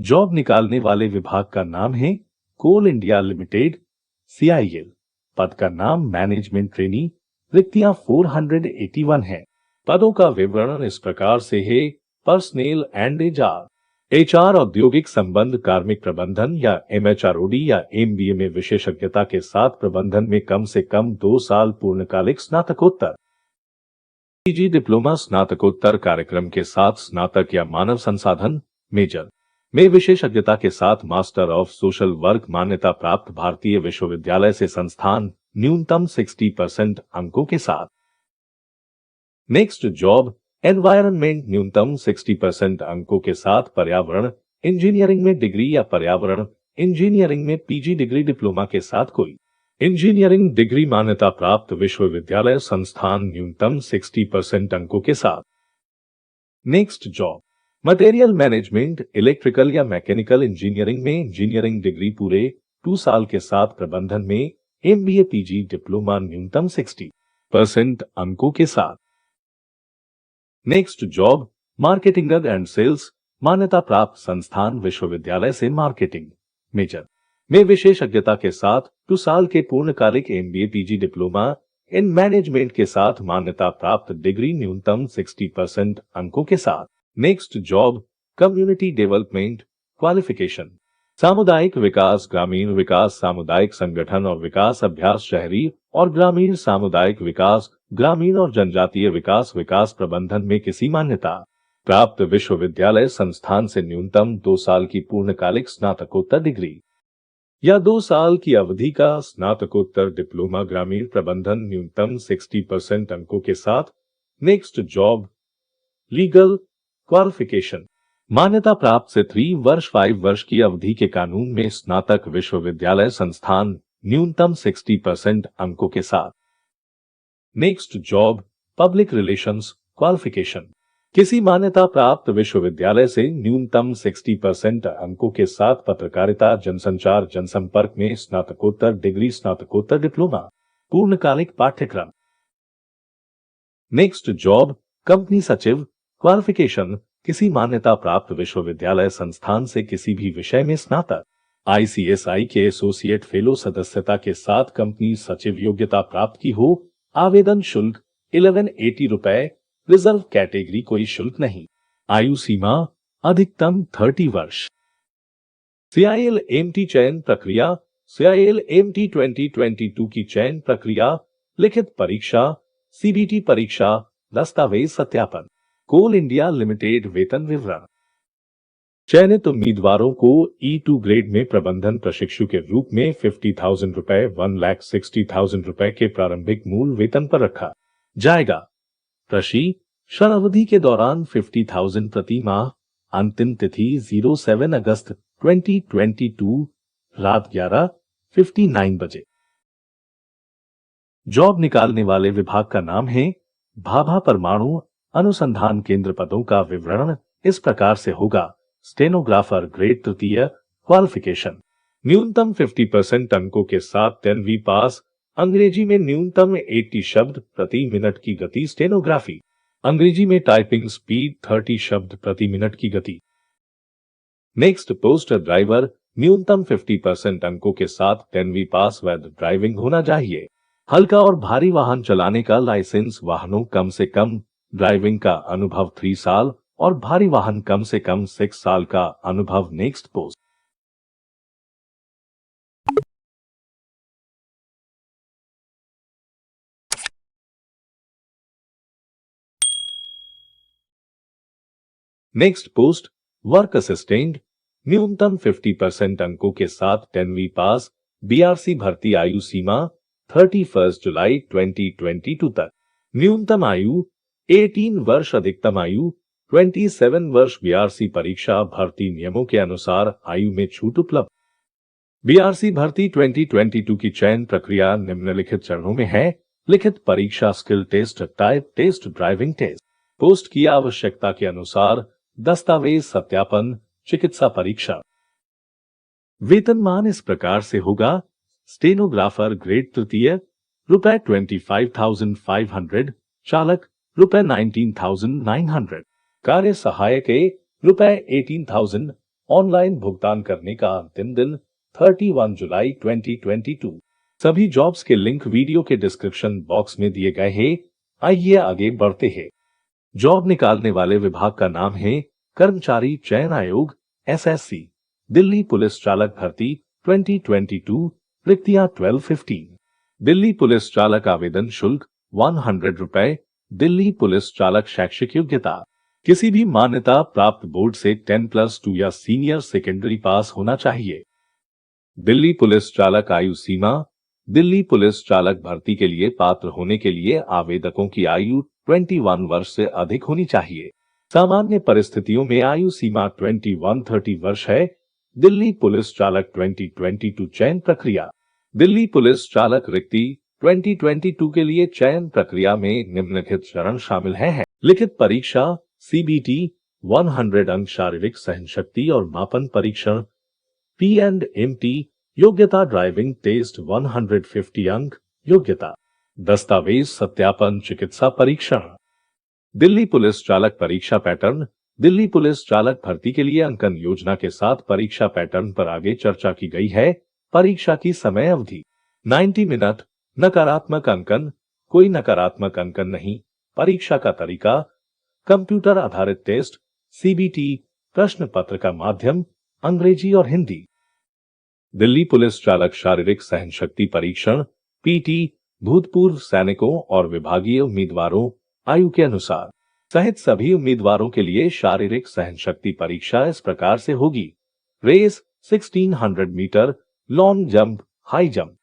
Job निकालने वाले विभाग का नाम है कोल इंडिया लिमिटेड सीआईएल। पद का नाम मैनेजमेंट ट्रेनी। रिक्तियां 481 हैं। पदों का विवरण इस प्रकार से है। पर्सनल एंड एचआर औद्योगिक संबंध, कार्मिक प्रबंधन या एमएचआरओडी या एमबीए में विशेषज्ञता के साथ प्रबंधन में कम से कम 2 साल पूर्णकालिक स्नातकोत्तर पीजी डिप्लोमा स्नातकोत्तर कार्यक्रम के साथ स्नातक या मानव संसाधन मेजर में विशेषज्ञता के साथ मास्टर ऑफ सोशल वर्क मान्यता प्राप्त भारतीय विश्वविद्यालय से संस्थान न्यूनतम 60% अंकों के साथ। नेक्स्ट जॉब एनवायरनमेंट न्यूनतम 60% अंकों के साथ पर्यावरण इंजीनियरिंग में डिग्री या पर्यावरण इंजीनियरिंग में पीजी डिग्री डिप्लोमा के साथ कोई इंजीनियरिंग डिग्री मान्यता प्राप्त विश्वविद्यालय संस्थान न्यूनतम 60% अंकों के साथ। Next job material management electrical या मैकेनिकल इंजीनियरिंग में इंजीनियरिंग डिग्री पूरे 2 साल के साथ प्रबंधन में एमबीए पीजी डिप्लोमा न्यूनतम 60% अंकों के साथ। Next job marketing and sales मान्यता प्राप्त संस्थान विश्वविद्यालय से मार्केटिंग मेजर में विशेषज्ञता के साथ 2 साल के पूर्णकालिक MBA PG diploma in management के साथ मान्यता प्राप्त डिग्री न्यूनतम 60% अंकों के साथ। Next job community development qualification सामुदायिक विकास, ग्रामीण विकास, सामुदायिक संगठन और विकास अभ्यास, शहरी और ग्रामीण सामुदायिक विकास, ग्रामीण और जनजातीय विकास, विकास प्रबंधन में किसी मान्यता प्राप्त विश्वविद्यालय संस्थान से न्यूनतम 2 साल की पूर्णकालिक स्नातकोत्तर डिग्री या 2 साल की अवधि का स्नातकोत्तर डिप्लोमा ग्रामीण प्रबंधन न्यूनतम 60% अंकों के साथ। नेक्स्ट जॉब लीगल क्वालिफिकेशन मान्यता प्राप्त से 3 वर्ष 5 वर्ष की अवधि के कानून में स्नातक विश्वविद्यालय संस्थान न्यूनतम 60% अंकों के साथ। Next job public relations qualification किसी मान्यता प्राप्त विश्वविद्यालय से न्यूनतम 60% अंकों के साथ पत्रकारिता, जनसंचार, जनसंपर्क में स्नातकोत्तर डिग्री, स्नातकोत्तर डिप्लोमा पूर्णकालिक पाठ्यक्रम। नेक्स्ट जॉब कंपनी सचिव क्वालिफिकेशन किसी मान्यता प्राप्त विश्वविद्यालय संस्थान से किसी भी विषय में स्नातक आईसीएसआई के एसोसिएट फेलो सदस्यता के साथ कंपनी सचिव योग्यता प्राप्त की हो। आवेदन शुल्क 1180 रुपए। रिजर्व कैटेगरी कोई शुल्क नहीं। आयु सीमा अधिकतम 30 वर्ष। सीआईएल एमटी चयन प्रक्रिया सीआईएल एमटी 2022 की चयन प्रक्रिया लिखित परीक्षा, सीबीटी परीक्षा, दस्तावेज सत्यापन। कोल इंडिया लिमिटेड वेतन विवरण चयनित उम्मीदवारों को E2 ग्रेड में प्रबंधन प्रशिक्षु के रूप में 50,000 रुपए 1,60,000 रुपए के प्रारंभिक मूल वेतन पर रखा जाएगा। प्रशिक्षण अवधि के दौरान 50,000 प्रति माह। अंतिम तिथि 07 अगस्त 2022 रात 11:59 बजे। जॉब निकालने वाले विभाग का नाम है भाभा परमाणु अनुसंधान केंद्र। पदों का विवरण इस प्रकार से होगा। स्टेनोग्राफर ग्रेड तृतीय क्वालिफिकेशन न्यूनतम 50% अंकों के साथ 10वीं पास। अंग्रेजी में न्यूनतम 80 शब्द प्रति मिनट की गति। स्टेनोग्राफी अंग्रेजी में टाइपिंग स्पीड 30 शब्द प्रति मिनट की गति। नेक्स्ट पोस्ट ड्राइवर न्यूनतम 50% अंकों के साथ 10वीं पास। वैध ड्राइविंग होना चाहिए। हल्का और भारी वाहन चलाने का लाइसेंस। वाहनों कम से कम ड्राइविंग का अनुभव 3 साल और भारी वाहन कम से कम 6 साल का अनुभव। Next post next post work assistant न्यूनतम 50% अंकों के साथ 10वीं पास। बीआरसी भर्ती आयु सीमा 31 जुलाई 2022 तक। न्यूनतम आयु 18 वर्ष, अधिकतम आयु 27 वर्ष। बीआरसी परीक्षा भर्ती नियमों के अनुसार आयु में छूट उपलब्ध। बीआरसी भर्ती 2022 की चयन प्रक्रिया निम्नलिखित चरणों में है। लिखित परीक्षा, skill test, type test, driving test. Post की आवश्यकता के अनुसार दस्तावेज सत्यापन, चिकित्सा परीक्षा। वेतनमान इस प्रकार से होगा। स्टेनोग्राफर ग्रेड तृतीय रुपए 25,500। चालक रुपए 19,900। कार्य सहायक रुपए 18,000 ऑनलाइन भुगतान करने का अंतिम दिन 31 जुलाई 2022। सभी जॉब्स के लिंक वीडियो के डिस्क्रिप्शन बॉक्स में दिए गए हैं। आइए आगे बढ़ते हैं। जॉब निकालने वाले विभाग का नाम है कर्मचारी चयन आयोग SSC। दिल्ली पुलिस चालक भर्ती 2022, रिक्तियां 1215। दिल्ली पुलिस चालक आवेदन शुल्क 100 रुपए। दिल्ली पुलिस चालक शैक्षिक योग्यता किसी भी मान्यता प्राप्त बोर्ड से 10+2 या सीनियर सेकेंडरी पास होना चाहिए। दिल्ली पुलिस चालक आयु सीमा दिल्ली पुलिस चालक भर्ती के लिए पात्र होने के लिए आवेदकों की आयु 21 वर्ष से अधिक होनी चाहिए। सामान्य परिस्थितियों में आयु सीमा 21-30 वर्ष है। दिल्ली पुलिस चालक 2022 चयन प्रक्रिया दिल्ली पुलिस चालक रिक्ति 2022 के लिए चयन प्रक्रिया में निम्नलिखित चरण शामिल हैं। लिखित परीक्षा CBT 100 अंक, शारीरिक सहनशक्ति और मापन परीक्षण P&MT, योग्यता ड्राइविंग टेस्ट 150 अंक, योग्यता दस्तावेज सत्यापन चिकित्सा परीक्षण। दिल्ली पुलिस चालक परीक्षा पैटर्न दिल्ली पुलिस चालक भर्ती के लिए अंकन योजना के साथ परीक्षा पैटर्न पर आगे चर्चा की गई है। परीक्षा की समय अवधि 90 मिनट। नकारात्मक अंकन कोई नकारात्मक अंकन नहीं। परीक्षा का तरीका कंप्यूटर आधारित टेस्ट CBT, प्रश्न पत्र का माध्यम अंग्रेजी और हिंदी। दिल्ली पुलिस चालक शारीरिक सहनशक्ति परीक्षण PT, भूतपूर्व सैनिकों और विभागीय उम्मीदवारों आयु के अनुसार सहित सभी उम्मीदवारों के लिए शारीरिक सहनशक्ति परीक्षा इस प्रकार से होगी। Race 1600 metre, long jump, high jump.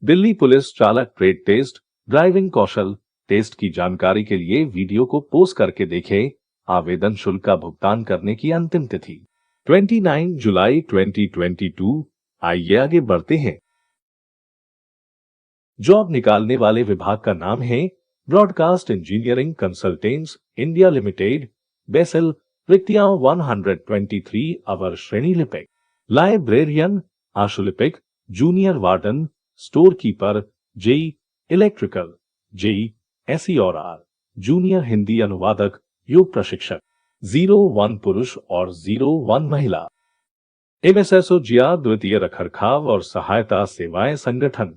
Delhi police चालक ट्रेड टेस्ट ड्राइविंग कौशल टेस्ट की जानकारी के लिए वीडियो को पॉज करके देखें। आवेदन शुल्क का भुगतान करने की अंतिम तिथि 29 जुलाई 2022। आइए आगे बढ़ते हैं। जॉब निकालने वाले विभाग का नाम है broadcast engineering consultants India limited BECIL. रिक्तियां 123 अवर श्रेणी लिपिक, लाइब्रेरियन, आशुलिपिक, junior warden, store keeper, JE electrical, JE SER, junior Hindi अनुवादक, योग प्रशिक्षक। 01 पुरुष और 01 महिला। MSSOGR द्वितीय रखरखाव और सहायता सेवाएं संगठन।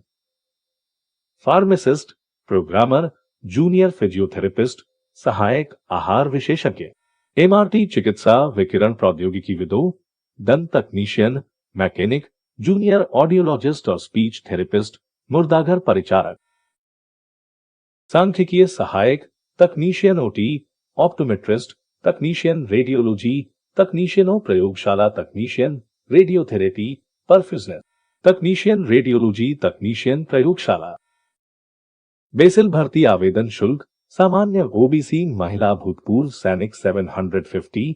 फार्मासिस्ट, प्रोग्रामर, जूनियर फिजियोथेरेपिस्ट, सहायक आहार विशेषज्ञ। MRT चिकित्सा विकिरण प्रौद्योगिकी विदो, दंत तकनीशियन, मैकेनिक, जूनियर ऑडियोलॉजिस्ट और स्पीच थेरेपिस्ट, मुर्दाघर परिचारक। सांख्यिकीय सहायक, तकनीशियन OT, ऑप्टोमेट्रिस्ट, तकनीशियन रेडियोलॉजी, तकनीशियनों प्रयोगशाला, तकनीशियन रेडियोथेरेपी, परफ्यूजनिस्ट, तकनीशियन रेडियोलॉजी, तकनीशियन प्रयोगशाला। बेसिल भर्ती आवेदन शुल्क सामान्य OBC महिला भूतपूर्व सैनिक 750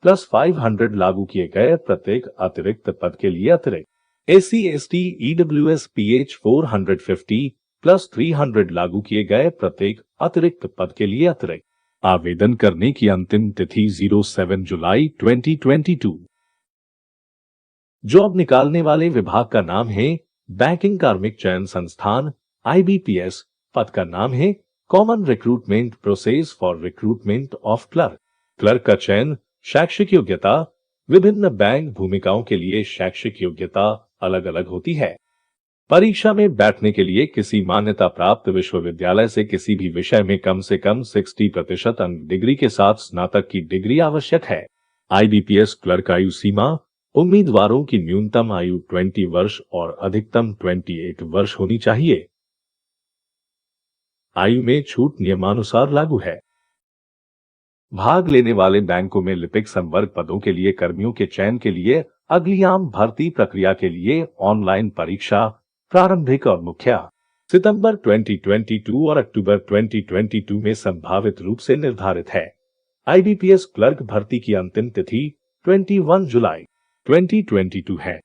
प्लस 500 लागू किए गए प्रत्येक अतिरिक्त पद के लिए अतिरिक्त। SC ST EWS PH 450 plus 300 लागू किए गए प्रत्येक अतिरिक्त पद के लिए अतिरिक्त। आवेदन करने की अंतिम तिथि 07 जुलाई 2022। जॉब निकालने वाले विभाग का नाम है बैंकिंग कार्मिक चयन संस्थान IBPS। पद का नाम है common recruitment process for recruitment of clerk. Clerk का चयन शैक्षिक योग्यता विभिन्न बैंक भूमिकाओं के लिए शैक्षिक योग्यता अलग अलग होती है। परीक्षा में बैठने के लिए किसी मान्यता प्राप्त विश्वविद्यालय से किसी भी विषय में कम से कम 60% अंक डिग्री के साथ स्नातक की डिग्री आवश्यक है। IBPS क्लर्क आयु सीमा उम्मीदवारों की न्यूनतम आयु 20 वर्ष और अधिकतम 28 वर्ष होनी चाहिए। आयु में छूट नियमानुसार लागू है। भाग लेने वाले बैंकों में लिपिक संवर्ग पदों के लिए कर्मियों के चयन के लिए अगली आम भर्ती प्रक्रिया के लिए ऑनलाइन परीक्षा प्रारंभिक और मुख्य सितंबर 2022 और अक्टूबर 2022 में संभावित रूप से निर्धारित है। IBPS क्लर्क भर्ती की अंतिम तिथि 21 जुलाई 2022 है।